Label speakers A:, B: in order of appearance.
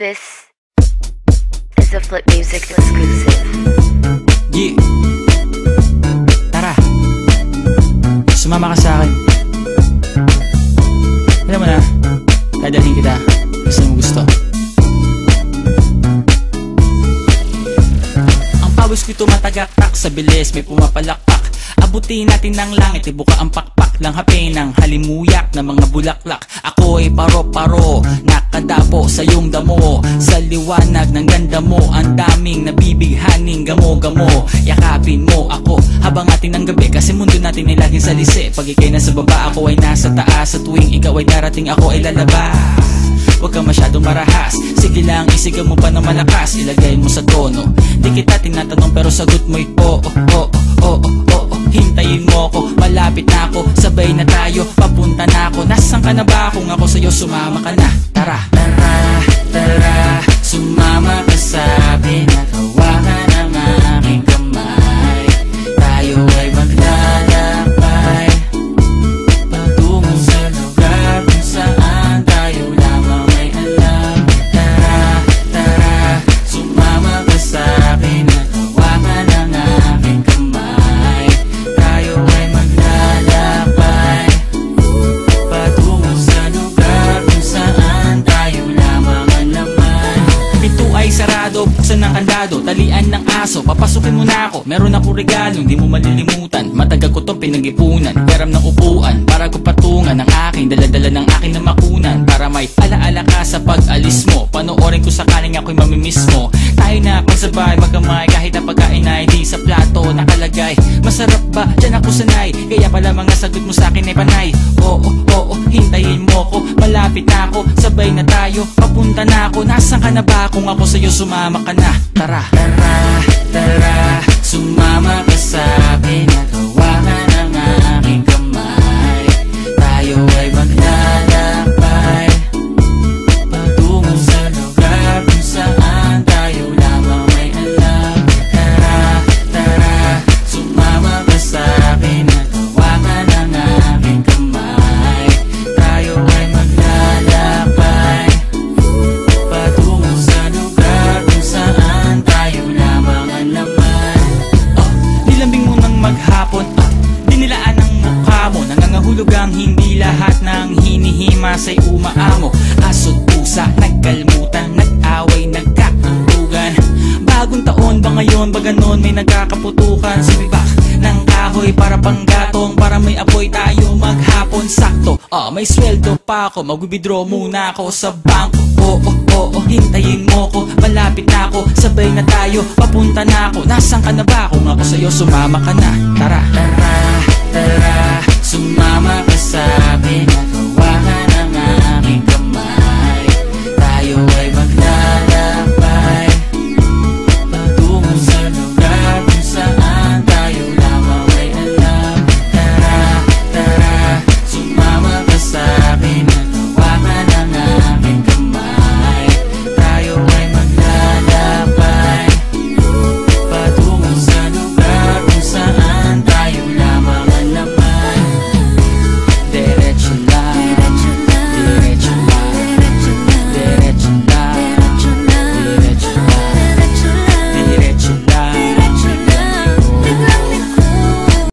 A: This is a Flip Music exclusive.
B: Yeah. Tara, sumama ka sa akin. Alam mo na, dadalhin kita kasi mo gusto. Ang pawis ko'y tumatagaktak sa bilis, may pumapalakpak. Abutin natin ng langit, ibuka ang pakpak lang hapin ng halimuyak na mga bulaklak. Ako ay paro-paro, nakadapo sa iyong damo. Sa liwanag ng ganda mo, ang daming nabibighaning gamo-gamo. Yakapin mo ako habang atin ng gabi, kasi mundo natin ay laging salisi. Pag ikay nasa baba, ako ay nasa taas. Sa tuwing ikaw ay darating, ako ay lalabas. Huwag ka masyadong marahas, sige lang isigaw mo pa ng malakas. Ilagay mo sa tono, di kita tinatanong pero sagot mo'y oo, oo, oo, oo. Hintayin mo ako, malapit na ako, sabay na tayo, papunta na ako. Nasaan ka na ba? Kung ako sa'yo, sumama ka na. Tara, tara, tara, sumama ka sa'kin at hawakan ang aking kamay. Tayo ay maglalakbay patungo sa lugar kung saan tayo lamang may alam. Tara, tara, sumama ka sa'kin at hawakan ang aking kamay. Tayo ay maglalakbay patungo sa lugar kung saan tayo lamang ang laman. Pinto ay sarado, buksan ng kandado, talian ng aso, papasukin mo na ako. Meron ako regalong di mo malilimutan, matagal ko tong pinag-ipunan. Peram ng upuan para ko patungan ang aking daladala ng aking na makunan. Para may alaala ka sa pag-alis mo, panoorin ko sakaling ako'y mamimiss mo. Tayo na pagsabay magkamay kahit ang pagkain ay di sa plato nakalagay. Masarap ba? Diyan ako sanay, kaya pala mga sagot mo sa akin ay panay. Oo, oo, hintayin mo ko, malapit na ako, sabay na tayo, papunta na ako. Nasaan ka na ba? Kung ako sa'yo, sumama ka na. Tara, tara, tara, sumama ka sa'kin at hawakan ang aking kamay. Tayo ay maglalakbay patungo sa lugar kung saan tayo lamang may alam. Tara, tara, sumama ka sa'kin at hawakan ang aking kamay. Tayo ay maglalakbay patungo sa lugar kung saan tayo lamang ang laman. Nilambing mo ng maghapon, dinilaan ang mukha mo. Nangangahulog ang hindi lahat ng hinihimasay umaamo. Aso't pusa, nagkalmutan, nag-away, nagkakatugan. Bagong taon ba ngayon, ba ganon may nagkakaputukan? Sumibak ng kahoy para panggatong, para may apoy tayo maghapon. Sakto, may sweldo pa ako, mag-withdraw muna ako sa bangko. Oo, oo, hintayin mo ko, malapit na ako, sabay na tayo, papunta na ako. Nasaan ka na ba? Kung ako sa'yo, sumama ka na. Tara, tara, tara, sumama ka sa'kin at